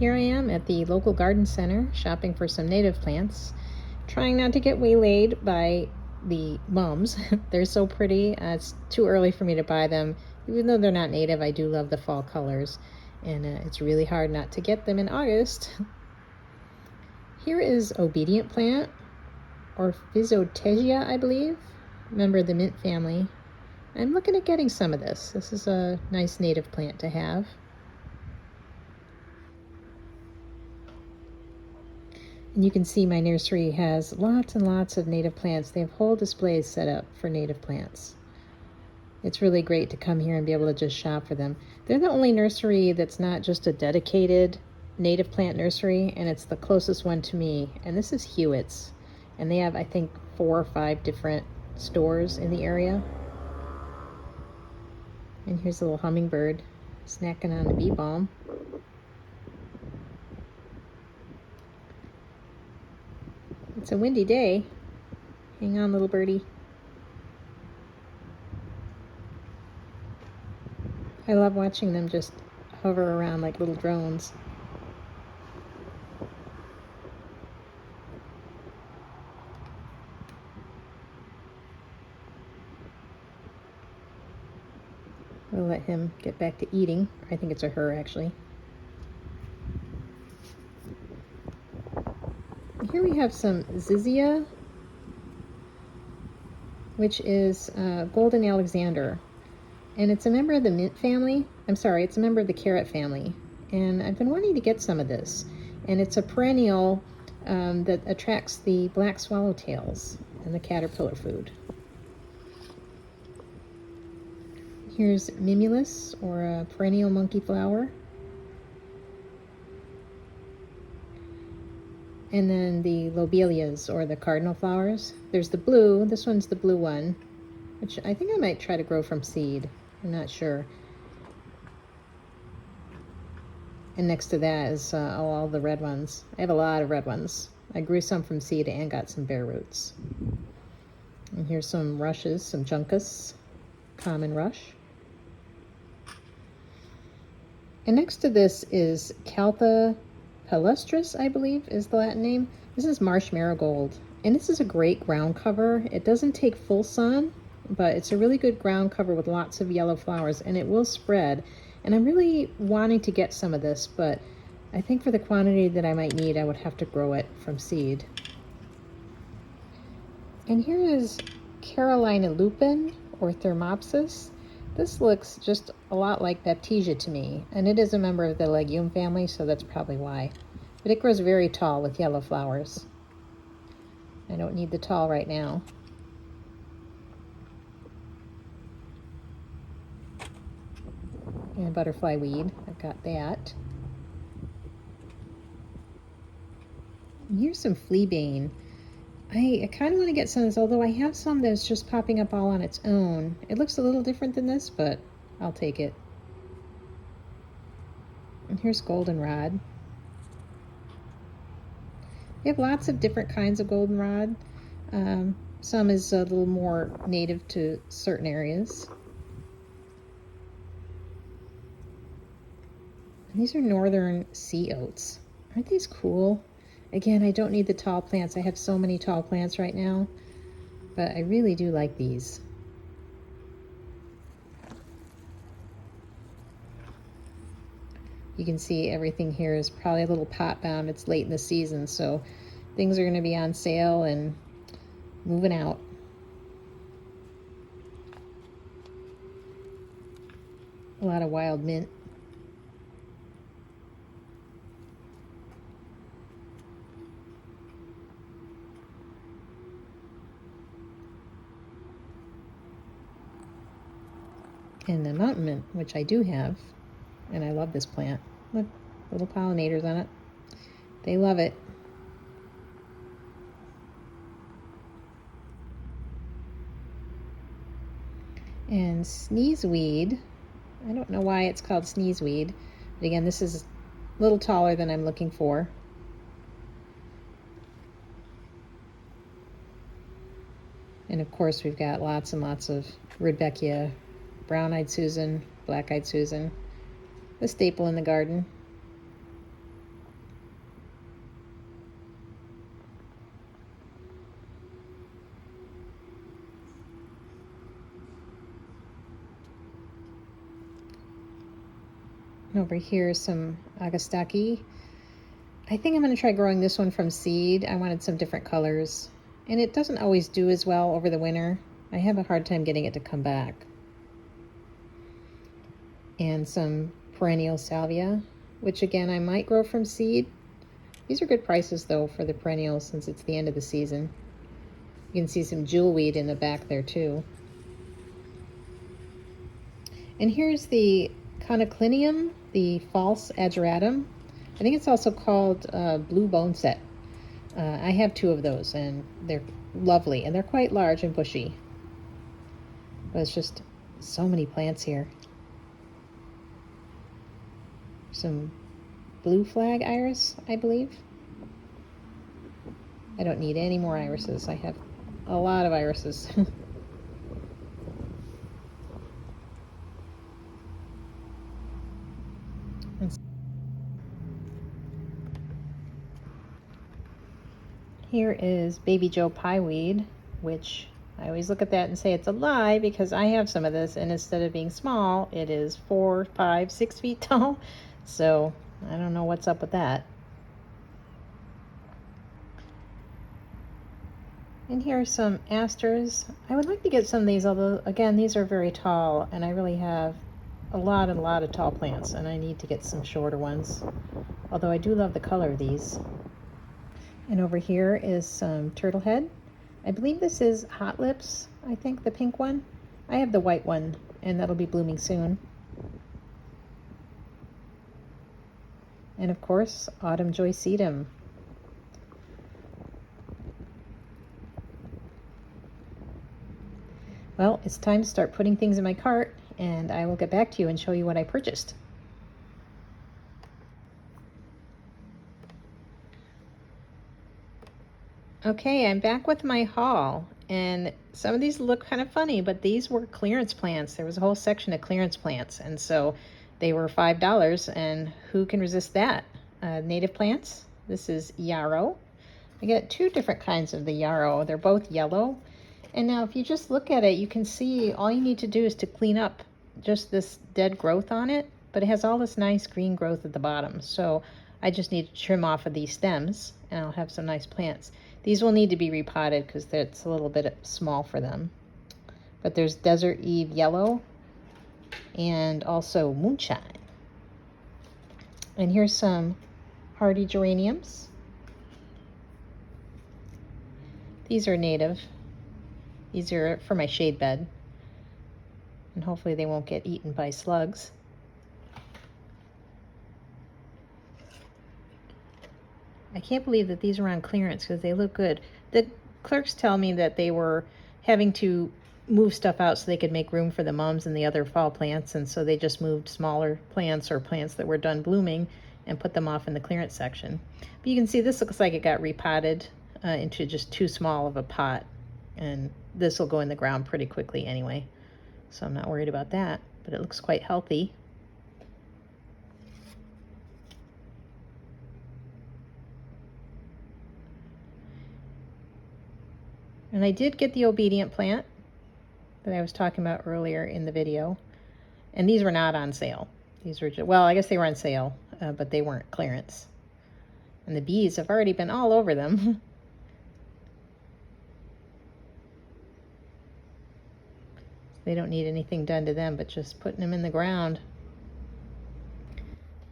Here I am at the local garden center shopping for some native plants, trying not to get waylaid by the mums. They're so pretty. It's too early for me to buy them. Even though they're not native, I do love the fall colors, and it's really hard not to get them in August. Here is obedient plant, or Physotegia, I believe, member of the mint family. I'm looking at getting some of this. This is a nice native plant to have. And you can see my nursery has lots and lots of native plants. They have whole displays set up for native plants. It's really great to come here and be able to just shop for them. They're the only nursery that's not just a dedicated native plant nursery, and it's the closest one to me. And this is Hewitt's. And they have, I think, 4 or 5 different stores in the area. And here's a little hummingbird snacking on a bee balm. It's a windy day. Hang on, little birdie. I love watching them just hover around like little drones. We'll let him get back to eating. I think it's a her, actually. Here we have some Zizia, which is Golden Alexander. And it's a member of the mint family. I'm sorry, it's a member of the carrot family. And I've been wanting to get some of this. And it's a perennial that attracts the black swallowtails and the caterpillar food. Here's Mimulus, or a perennial monkey flower. And then the lobelias, or the cardinal flowers. There's the blue. This one's the blue one, which I think I might try to grow from seed. I'm not sure. And next to that is all the red ones. I have a lot of red ones. I grew some from seed and got some bare roots. And here's some rushes, some juncus, common rush. And next to this is Caltha palustris, I believe is the Latin name. This is marsh marigold, and this is a great ground cover. It doesn't take full sun, but it's a really good ground cover with lots of yellow flowers, and it will spread. And I'm really wanting to get some of this, but I think for the quantity that I might need, I would have to grow it from seed. And here is Carolina lupin, or Thermopsis. This looks just a lot like Baptisia to me, and it is a member of the legume family, so that's probably why. But it grows very tall with yellow flowers. I don't need the tall right now. And butterfly weed, I've got that. And here's some fleabane. I kind of want to get some of this, although I have some that's just popping up all on its own. It looks a little different than this, but I'll take it. And here's goldenrod. We have lots of different kinds of goldenrod. Some is a little more native to certain areas. And these are northern sea oats. Aren't these cool? Again, I don't need the tall plants. I have so many tall plants right now, but I really do like these. You can see everything here is probably a little pot bound. It's late in the season, so things are going to be on sale and moving out. A lot of wild mint. And the mountain mint, which I do have, and I love this plant. Look, little pollinators on it. They love it. And sneezeweed, I don't know why it's called sneezeweed, but again, this is a little taller than I'm looking for. And of course, we've got lots and lots of Rudbeckia, brown-eyed Susan, black-eyed Susan, the staple in the garden. And over here, some agastaki. I think I'm going to try growing this one from seed. I wanted some different colors. And it doesn't always do as well over the winter. I have a hard time getting it to come back. And some perennial salvia, which again I might grow from seed. These are good prices though for the perennials since it's the end of the season. You can see some jewelweed in the back there too. And here's the conoclinium, the false ageratum. I think it's also called blue bone set. I have 2 of those and they're lovely and they're quite large and bushy. But it's just so many plants here. Some blue flag iris, I believe. I don't need any more irises. I have a lot of irises. Here is Baby Joe pieweed, which I always look at that and say it's a lie because I have some of this, and instead of being small, it is 4, 5, 6 feet tall. So I don't know what's up with that. And here are some asters. I would like to get some of these, although again, these are very tall, and I really have a lot of tall plants, and I need to get some shorter ones. Although I do love the color of these. And over here is some turtle head. I believe this is Hot Lips, I think, the pink one. I have the white one, and that'll be blooming soon. And of course, Autumn Joy Sedum. Well, it's time to start putting things in my cart, and I will get back to you and show you what I purchased. Okay, I'm back with my haul, and some of these look kind of funny, but these were clearance plants. There was a whole section of clearance plants, and so they were $5, and who can resist that? Native plants. This is yarrow. I got 2 different kinds of the yarrow. They're both yellow, and now if you just look at it, you can see all you need to do is to clean up just this dead growth on it, but it has all this nice green growth at the bottom, so I just need to trim off of these stems, and I'll have some nice plants. These will need to be repotted because it's a little bit small for them. But there's Desert Eve Yellow and also Moonshine. And here's some hardy geraniums. These are native. These are for my shade bed. And hopefully they won't get eaten by slugs. I can't believe that these are on clearance because they look good. The clerks tell me that they were having to move stuff out so they could make room for the mums and the other fall plants, and so they just moved smaller plants or plants that were done blooming and put them off in the clearance section. But you can see this looks like it got repotted into just too small of a pot, and this will go in the ground pretty quickly anyway, so I'm not worried about that, but it looks quite healthy. And I did get the obedient plant that I was talking about earlier in the video. And these were not on sale. These were just, well, I guess they were on sale, but they weren't clearance. And the bees have already been all over them. They don't need anything done to them but just putting them in the ground.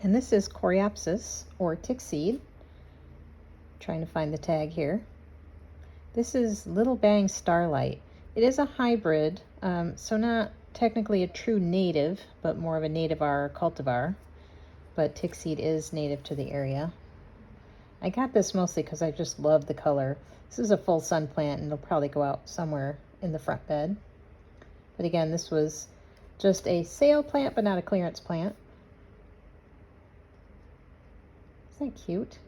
And this is Coreopsis, or tick seed. Trying to find the tag here. This is Little Bang Starlight. It is a hybrid, so not technically a true native, but more of a nativar cultivar. But tick seed is native to the area. I got this mostly because I just love the color. This is a full sun plant, and it'll probably go out somewhere in the front bed. But again, this was just a sale plant, but not a clearance plant. Isn't that cute?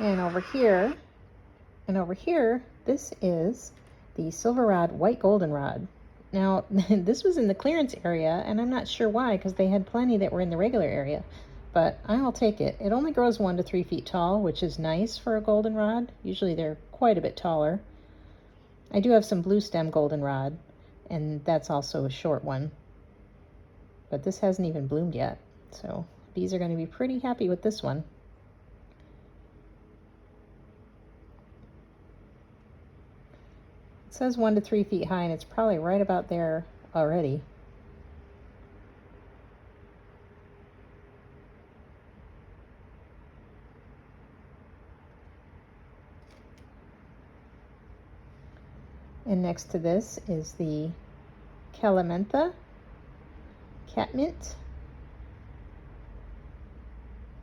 And over here, this is the silver rod white goldenrod. Now, this was in the clearance area, and I'm not sure why, because they had plenty that were in the regular area. but I'll take it. It only grows 1 to 3 feet tall, which is nice for a goldenrod. Usually they're quite a bit taller. I do have some blue stem goldenrod, and that's also a short one. But this hasn't even bloomed yet, so bees are going to be pretty happy with this one. It says 1 to 3 feet high, and it's probably right about there already. And next to this is the Calamantha catmint.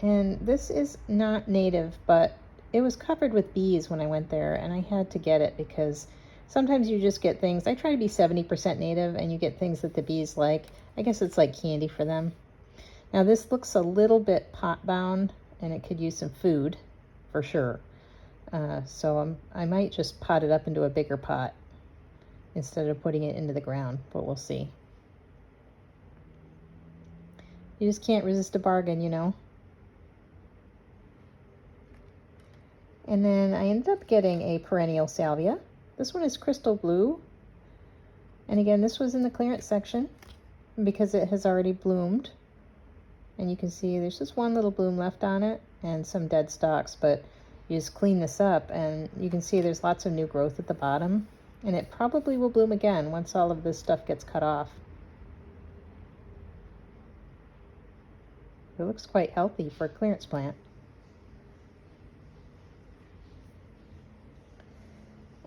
And this is not native, but it was covered with bees when I went there, and I had to get it because sometimes you just get things. I try to be 70% native, and you get things that the bees like. I guess it's like candy for them. Now this looks a little bit pot bound, and it could use some food for sure. So I might just pot it up into a bigger pot instead of putting it into the ground, but we'll see. You just can't resist a bargain, you know. And then I ended up getting a perennial salvia. This one is crystal blue. And again, this was in the clearance section because it has already bloomed. And you can see there's just one little bloom left on it and some dead stalks, but you just clean this up and you can see there's lots of new growth at the bottom. And it probably will bloom again once all of this stuff gets cut off. It looks quite healthy for a clearance plant.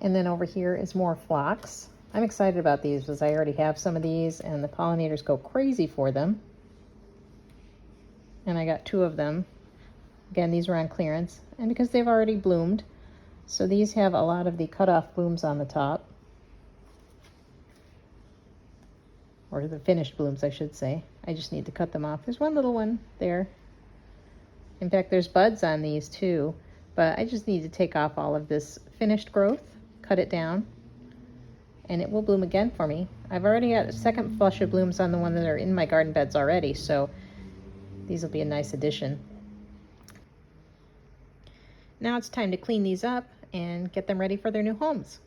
And then over here is more phlox. I'm excited about these because I already have some of these and the pollinators go crazy for them. And I got 2 of them. Again, these were on clearance and because they've already bloomed. So these have a lot of the cut off blooms on the top. Or the finished blooms, I should say. I just need to cut them off. There's one little one there. In fact, there's buds on these too, but I just need to take off all of this finished growth, cut it down, and it will bloom again for me. I've already got a second flush of blooms on the one that are in my garden beds already, so these will be a nice addition. Now it's time to clean these up and get them ready for their new homes.